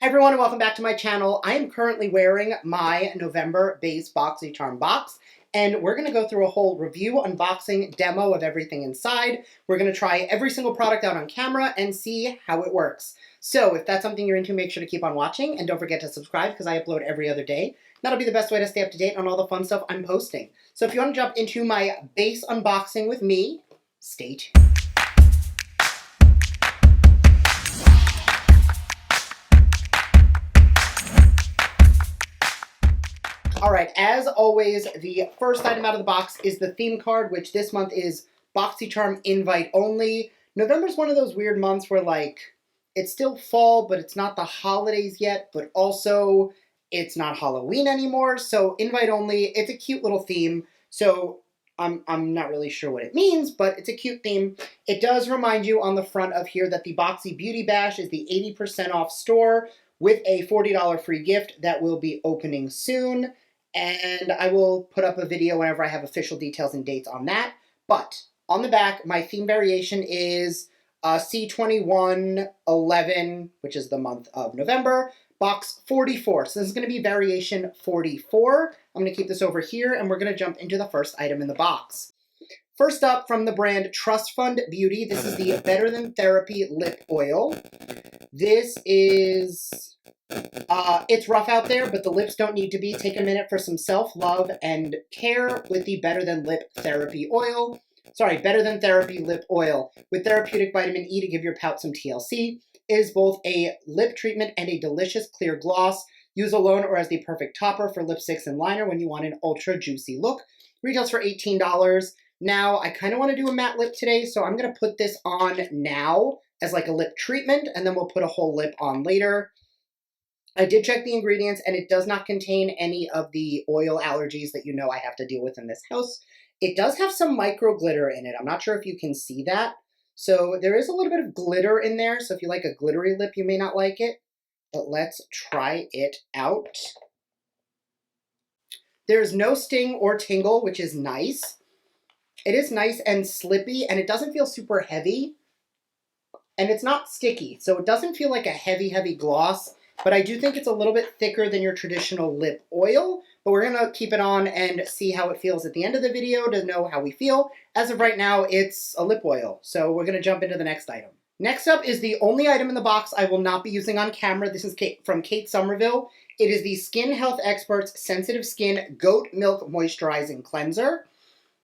Hi everyone and welcome back to my channel. I am currently wearing my November base Boxycharm box and we're going to go through a whole review, unboxing, demo of everything inside. We're going to try every single product out on camera and see how it works. So if that's something you're into, make sure to keep on watching and don't forget to subscribe because I upload every other day. That'll be the best way to stay up to date on all the fun stuff I'm posting. So if you want to jump into my base unboxing with me, stay tuned. All right, as always, the first item out of the box is the theme card, which this month is Boxycharm invite only. November's one of those weird months where, like, it's still fall, but it's not the holidays yet, but also it's not Halloween anymore. So invite only, it's a cute little theme. So I'm not really sure what it means, but it's a cute theme. It does remind you on the front of here that the Boxy Beauty Bash is the 80% off store with a $40 free gift that will be opening soon. And I will put up a video whenever I have official details and dates on that. But on the back, my theme variation is C2111, which is the month of November, box 44. So this is going to be variation 44. I'm going to keep this over here, and we're going to jump into the first item in the box. First up, from the brand Trust Fund Beauty, this is the Better Than Therapy Lip Oil. This is... it's rough out there, but the lips don't need to be. Take a minute for some self-love and care with the Better Than Therapy Lip Oil with therapeutic vitamin E to give your pout some TLC. It is both a lip treatment and a delicious clear gloss. Use alone or as the perfect topper for lipsticks and liner when you want an ultra juicy look. Retails for $18. Now, I kind of want to do a matte lip today, so I'm going to put this on now as like a lip treatment, and then we'll put a whole lip on later. I did check the ingredients, and it does not contain any of the oil allergies that you know I have to deal with in this house. It does have some micro glitter in it. I'm not sure if you can see that. So there is a little bit of glitter in there, so if you like a glittery lip, you may not like it. But let's try it out. There's no sting or tingle, which is nice. It is nice and slippy, and it doesn't feel super heavy. And it's not sticky, so it doesn't feel like a heavy gloss. But I do think it's a little bit thicker than your traditional lip oil. But we're going to keep it on and see how it feels at the end of the video to know how we feel. As of right now, it's a lip oil. So we're going to jump into the next item. Next up is the only item in the box I will not be using on camera. This is from Kate Somerville. It is the Skin Health Experts Sensitive Skin Goat Milk Moisturizing Cleanser.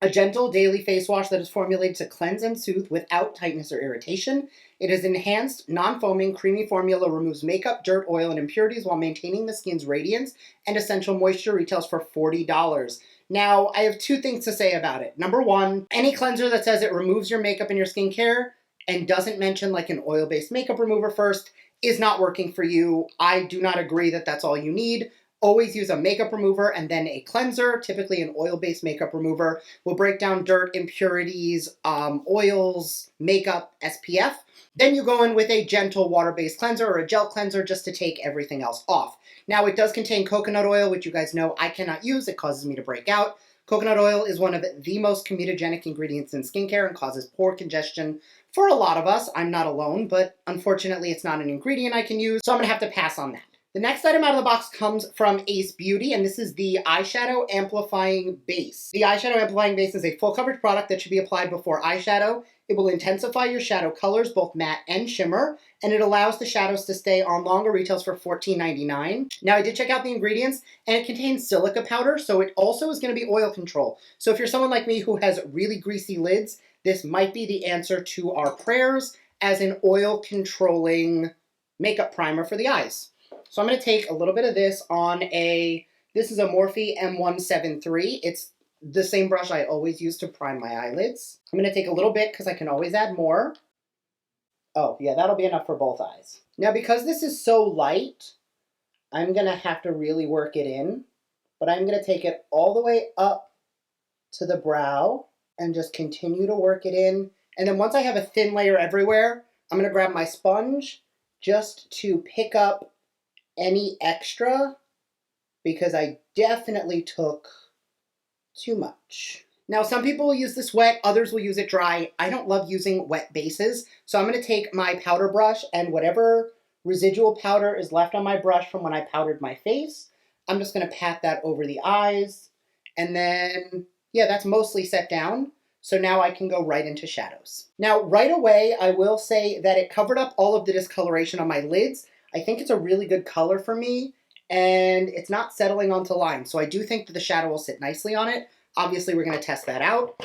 A gentle daily face wash that is formulated to cleanse and soothe without tightness or irritation. It is enhanced, non-foaming, creamy formula, removes makeup, dirt, oil, and impurities while maintaining the skin's radiance and essential moisture. Retails for $40. Now, I have two things to say about it. Number one, any cleanser that says it removes your makeup and your skincare and doesn't mention like an oil-based makeup remover first is not working for you. I do not agree that that's all you need. Always use a makeup remover and then a cleanser. Typically an oil-based makeup remover will break down dirt, impurities, oils, makeup, SPF. Then you go in with a gentle water-based cleanser or a gel cleanser just to take everything else off. Now, it does contain coconut oil, which you guys know I cannot use. It causes me to break out. Coconut oil is one of the most comedogenic ingredients in skincare and causes pore congestion for a lot of us. I'm not alone, but unfortunately it's not an ingredient I can use, so I'm going to have to pass on that. The next item out of the box comes from Ace Beauty, and this is the Eyeshadow Amplifying Base. The Eyeshadow Amplifying Base is a full coverage product that should be applied before eyeshadow. It will intensify your shadow colors, both matte and shimmer, and it allows the shadows to stay on longer. Retails for $14.99. Now, I did check out the ingredients, and it contains silica powder, so it also is going to be oil control. So if you're someone like me who has really greasy lids, this might be the answer to our prayers as an oil controlling makeup primer for the eyes. So I'm going to take a little bit of this on this is a Morphe M173. It's the same brush I always use to prime my eyelids. I'm going to take a little bit because I can always add more. Oh, yeah, that'll be enough for both eyes. Now, because this is so light, I'm going to have to really work it in. But I'm going to take it all the way up to the brow and just continue to work it in. And then once I have a thin layer everywhere, I'm going to grab my sponge just to pick up any extra because I definitely took too much. Now, some people will use this wet, others will use it dry. I don't love using wet bases, so I'm going to take my powder brush and whatever residual powder is left on my brush from when I powdered my face. I'm just going to pat that over the eyes. And then, yeah, that's mostly set down. So now I can go right into shadows. Now, right away, I will say that it covered up all of the discoloration on my lids. I think it's a really good color for me, and it's not settling onto lines. So I do think that the shadow will sit nicely on it. Obviously, we're going to test that out.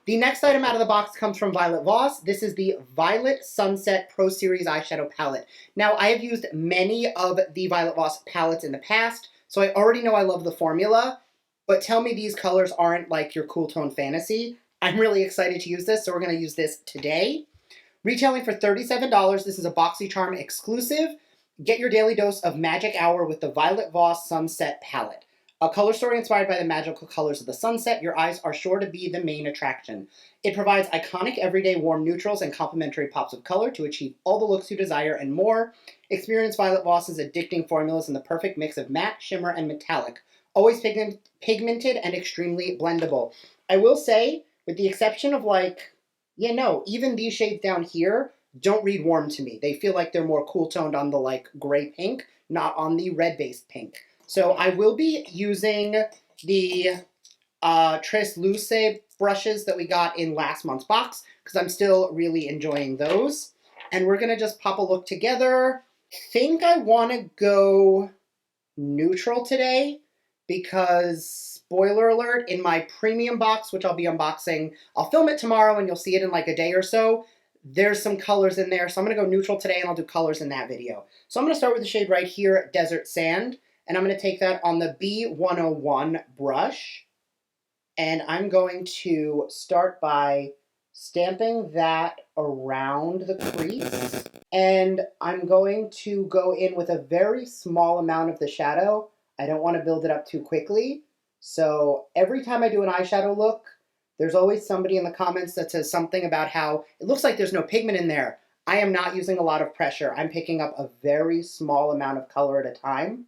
The next item out of the box comes from Voss. This is the Violet Sunset Pro Series eyeshadow palette. Now, I have used many of the Voss palettes in the past, so I already know I love the formula, but tell me these colors aren't like your cool tone fantasy. I'm really excited to use this, so we're going to use this today. Retailing for $37, this is a Boxycharm exclusive. Get your daily dose of magic hour with the Voss Sunset palette. A color story inspired by the magical colors of the sunset, your eyes are sure to be the main attraction. It provides iconic everyday warm neutrals and complementary pops of color to achieve all the looks you desire and more. Experience Voss's addicting formulas in the perfect mix of matte, shimmer, and metallic. Always pigmented and extremely blendable. I will say, with the exception of even these shades down here don't read warm to me. They feel like they're more cool toned on the gray pink, not on the red based pink. So I will be using the Transluce brushes that we got in last month's box because I'm still really enjoying those. And we're going to just pop a look together. I think I want to go neutral today because, spoiler alert, in my premium box, which I'll be unboxing, I'll film it tomorrow and you'll see it in like a day or so. There's some colors in there. So I'm going to go neutral today and I'll do colors in that video. So I'm going to start with the shade right here, Desert Sand. And I'm going to take that on the B101 brush. And I'm going to start by stamping that around the crease. And I'm going to go in with a very small amount of the shadow. I don't want to build it up too quickly. So every time I do an eyeshadow look, there's always somebody in the comments that says something about how it looks like there's no pigment in there. I am not using a lot of pressure. I'm picking up a very small amount of color at a time.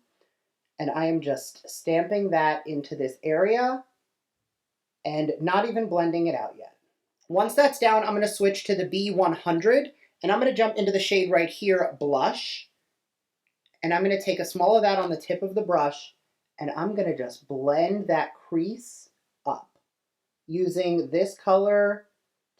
And I am just stamping that into this area and not even blending it out yet. Once that's down, I'm going to switch to the B100 and I'm going to jump into the shade right here, Blush. And I'm going to take a small of that on the tip of the brush and I'm going to just blend that crease up using this color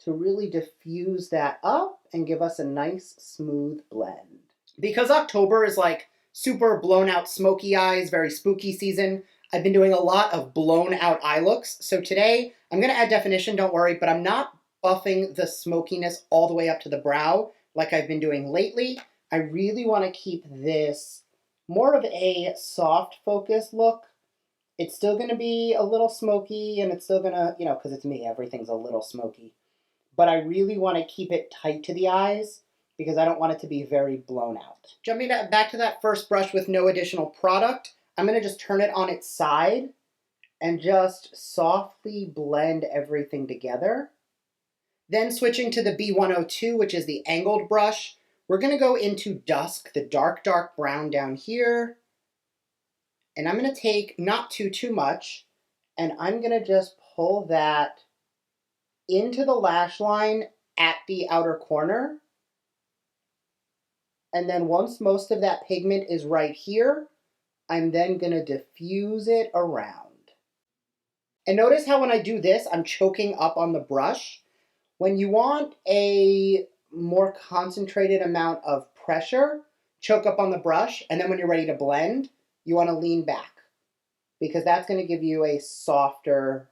to really diffuse that up and give us a nice smooth blend. Because October is like super blown out smoky eyes, very spooky season, I've been doing a lot of blown out eye looks. So today I'm going to add definition, don't worry, but I'm not buffing the smokiness all the way up to the brow like I've been doing lately. I really want to keep this more of a soft focus look. It's still going to be a little smoky and it's still going to, because it's me, everything's a little smoky. But I really want to keep it tight to the eyes because I don't want it to be very blown out. Jumping back to that first brush with no additional product, I'm going to just turn it on its side and just softly blend everything together. Then switching to the B102, which is the angled brush, we're going to go into Dusk, the dark, dark brown down here. And I'm going to take not too much, and I'm going to just pull that into the lash line at the outer corner. And then once most of that pigment is right here, I'm then going to diffuse it around. And notice how when I do this, I'm choking up on the brush. When you want a more concentrated amount of pressure, choke up on the brush, and then when you're ready to blend, you want to lean back because that's going to give you a softer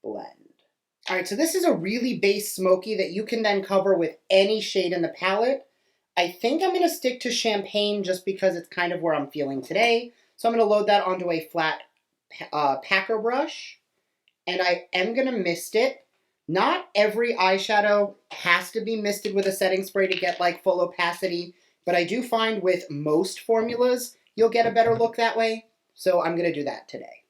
blend. All right, so this is a really base smoky that you can then cover with any shade in the palette. I think I'm going to stick to Champagne just because it's kind of where I'm feeling today. So I'm going to load that onto a flat packer brush, and I am going to mist it. Not every eyeshadow has to be misted with a setting spray to get like full opacity, but I do find with most formulas, you'll get a better look that way. So I'm going to do that today.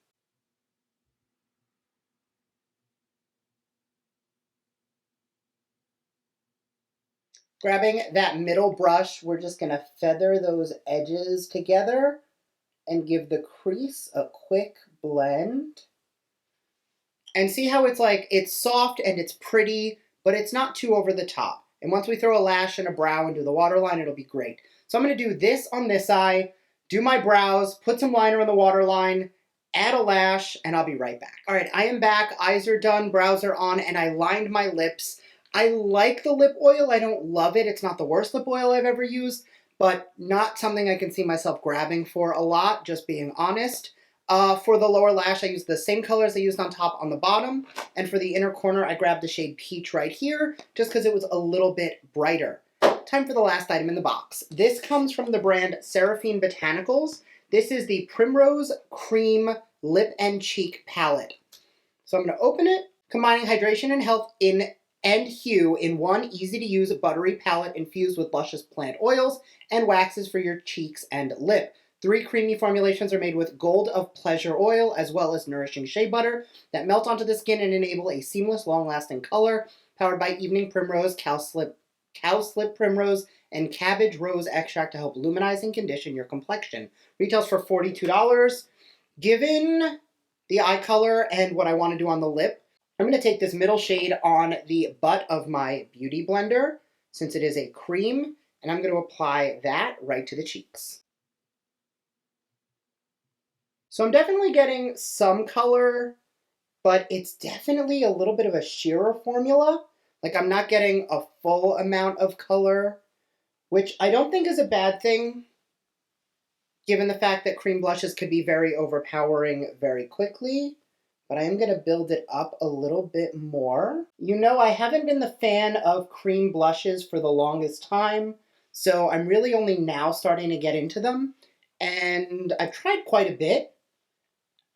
Grabbing that middle brush, we're just going to feather those edges together and give the crease a quick blend. And see how it's like, it's soft and it's pretty, but it's not too over the top. And once we throw a lash and a brow and do the waterline, it'll be great. So I'm going to do this on this eye, do my brows, put some liner in the waterline, add a lash, and I'll be right back. All right, I am back. Eyes are done, brows are on, and I lined my lips. I like the lip oil. I don't love it. It's not the worst lip oil I've ever used, but not something I can see myself grabbing for a lot, just being honest. For the lower lash, I used the same colors I used on top on the bottom. And for the inner corner, I grabbed the shade Peach right here, just because it was a little bit brighter. Time for the last item in the box. This comes from the brand Seraphine Botanicals. This is the Primrose Cream Lip and Cheek Palette. So I'm going to open it, combining hydration and health and hue in one easy-to-use buttery palette infused with luscious plant oils and waxes for your cheeks and lip. 3 creamy formulations are made with Gold of Pleasure oil as well as nourishing shea butter that melt onto the skin and enable a seamless, long-lasting color, powered by Evening Primrose, Cowslip Primrose, and Cabbage Rose extract to help luminize and condition your complexion. Retails for $42. Given the eye color and what I want to do on the lip, I'm going to take this middle shade on the butt of my Beauty Blender, since it is a cream, and I'm going to apply that right to the cheeks. So I'm definitely getting some color, but it's definitely a little bit of a sheerer formula. Like, I'm not getting a full amount of color, which I don't think is a bad thing, given the fact that cream blushes could be very overpowering very quickly. But I am going to build it up a little bit more. You know, I haven't been the fan of cream blushes for the longest time, so I'm really only now starting to get into them. And I've tried quite a bit.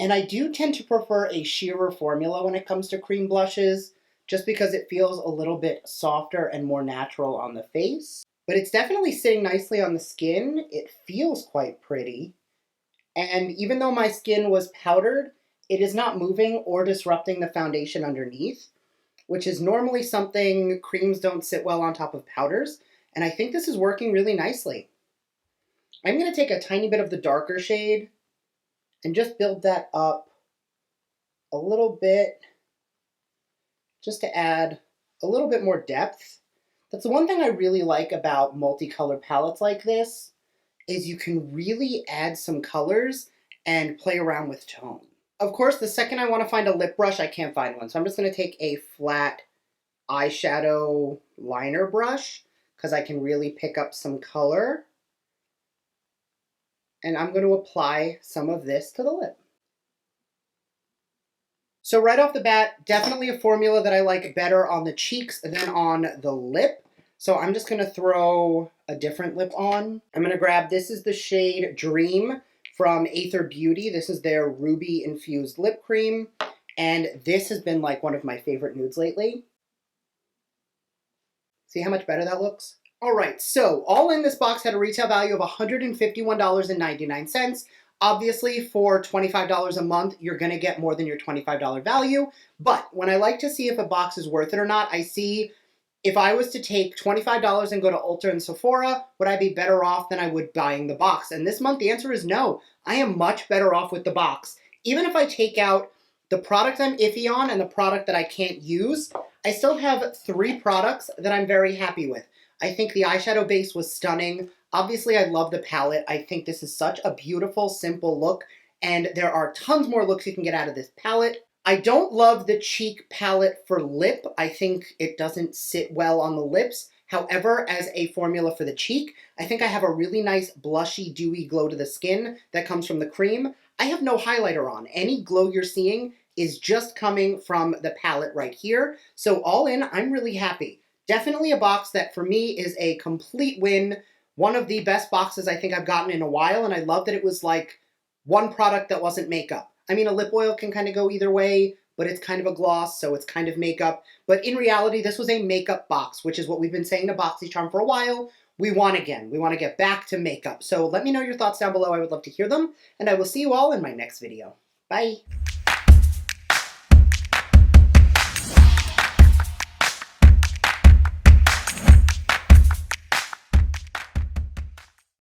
And I do tend to prefer a sheerer formula when it comes to cream blushes, just because it feels a little bit softer and more natural on the face. But it's definitely sitting nicely on the skin. It feels quite pretty. And even though my skin was powdered, it is not moving or disrupting the foundation underneath, which is normally something creams don't sit well on top of powders. And I think this is working really nicely. I'm going to take a tiny bit of the darker shade and just build that up a little bit, just to add a little bit more depth. That's the one thing I really like about multicolored palettes like this, is you can really add some colors and play around with tone. Of course, the second I want to find a lip brush, I can't find one. So I'm just going to take a flat eyeshadow liner brush, because I can really pick up some color. And I'm going to apply some of this to the lip. So right off the bat, definitely a formula that I like better on the cheeks than on the lip. So I'm just going to throw a different lip on. I'm going to grab, this is the shade Dream from Aether Beauty. This is their Ruby Infused Lip Cream. And this has been like one of my favorite nudes lately. See how much better that looks? All right, so all in, this box had a retail value of $151.99. Obviously, for $25 a month, you're going to get more than your $25 value. But when I like to see if a box is worth it or not, I see if I was to take $25 and go to Ulta and Sephora, would I be better off than I would buying the box? And this month, the answer is no. I am much better off with the box. Even if I take out the product I'm iffy on and the product that I can't use, I still have 3 products that I'm very happy with. I think the eyeshadow base was stunning. Obviously, I love the palette. I think this is such a beautiful, simple look, and there are tons more looks you can get out of this palette. I don't love the cheek palette for lip. I think it doesn't sit well on the lips. However, as a formula for the cheek, I think I have a really nice blushy, dewy glow to the skin that comes from the cream. I have no highlighter on. Any glow you're seeing is just coming from the palette right here. So all in, I'm really happy. Definitely a box that for me is a complete win. One of the best boxes I think I've gotten in a while, and I love that it was like one product that wasn't makeup. I mean, a lip oil can kind of go either way, but it's kind of a gloss, so it's kind of makeup. But in reality, this was a makeup box, which is what we've been saying to Boxycharm for a while. We want to get back to makeup. So let me know your thoughts down below. I would love to hear them, and I will see you all in my next video. Bye.